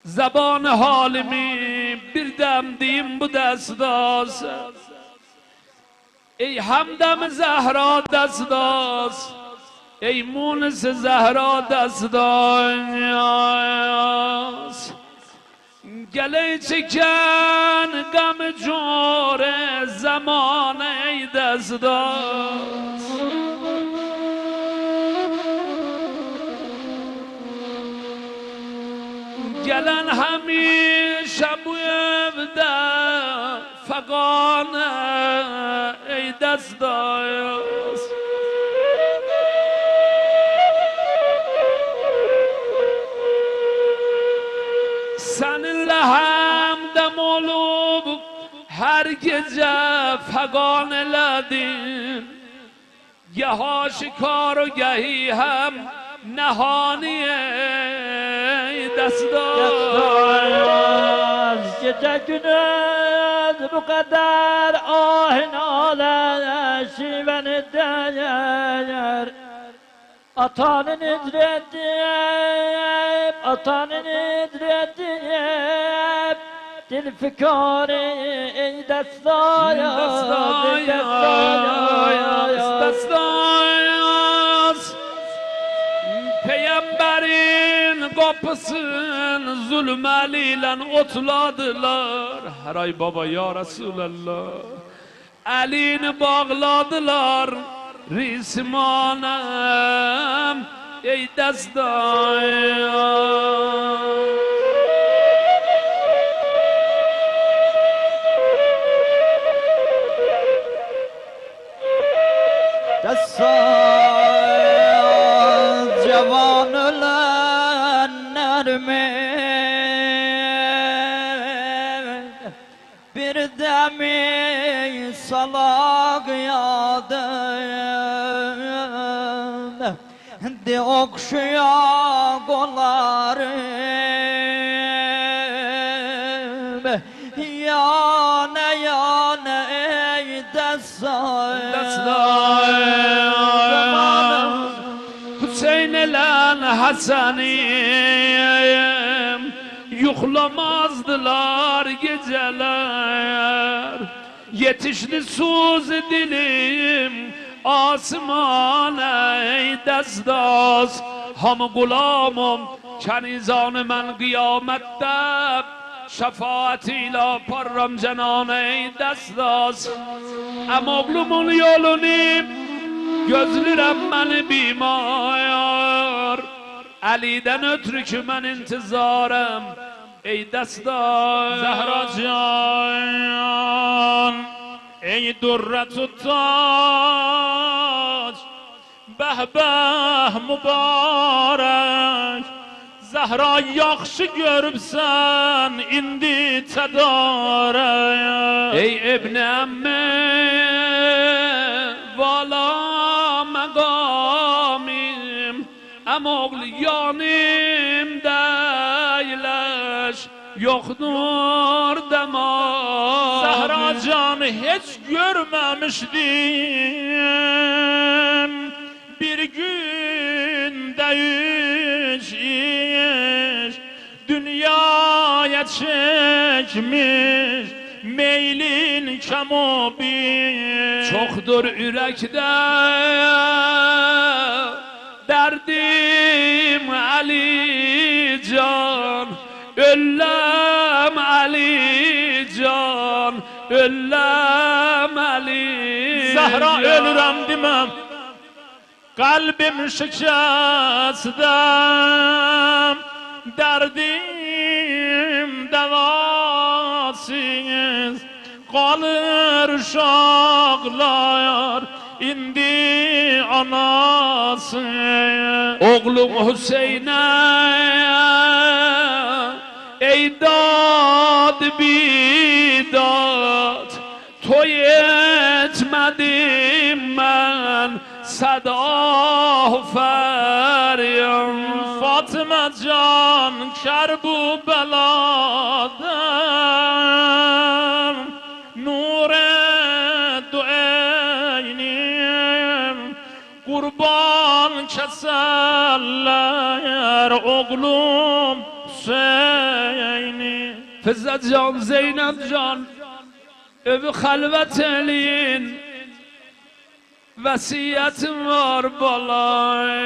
زبان حالمی بیردم دیم bu دستاس ای همدم زهرا دستاس ای مونس زهرا دستاس گله چکن غم جور زمان ای دستاس گلن همیشه بوده فقانه ای دستاس سن لهم دمولوب هر گجه فقان لدین گه ها شکار و گهی هم نهانی دستاز گجه gündüz bu kadar ahinalar şiven eder atanın idretip atanın idretip dil fikari ey destayaz destayaz Peygamberin kapısını zulmeliyle otladılar. Her ay baba ya Resulallah. Elini bağladılar Rismanem ey destayaz. Destayaz cevan ölenler mi bir demi salak yadım de okşuya kollarım yane yane ey destayaz Hüseyin ile Hasan'im yuhlamazdılar geceler. Yetişli suz dilim asmana ey destaz. Ham gulamım kanizan men kıyamette şefaatiyle parram cenan ey destaz. Emoglumun yolunu gözlerim beni bimar Ali'den ötürü ki ben intizarım ey destaz Zehra can ey durretü taç Behbeh mübarek Zehra yaxşı görübsen indi tedarek Ey ibn emmi vala megamim Emoğlu yanım deyleş yoktur demaz Zehra can hiç görmemiştim bir günde iş dünyaya çekmiş meylin kemobi Çoktur yürekte derdim Ali Can Öllem Ali Can Öllem Ali Zehra ölürəm demem kalbim şikəstəm derdim devasız kalır uşaqlar indi anası Oğlum Hüseyin'e ey dad bidat toy etmedim ben sada feryam Fatıma can kerbu beladan nure duaynim kurban keserler oğlum sen فزت جان زینب جان او خلوت الین وصیت مار بالای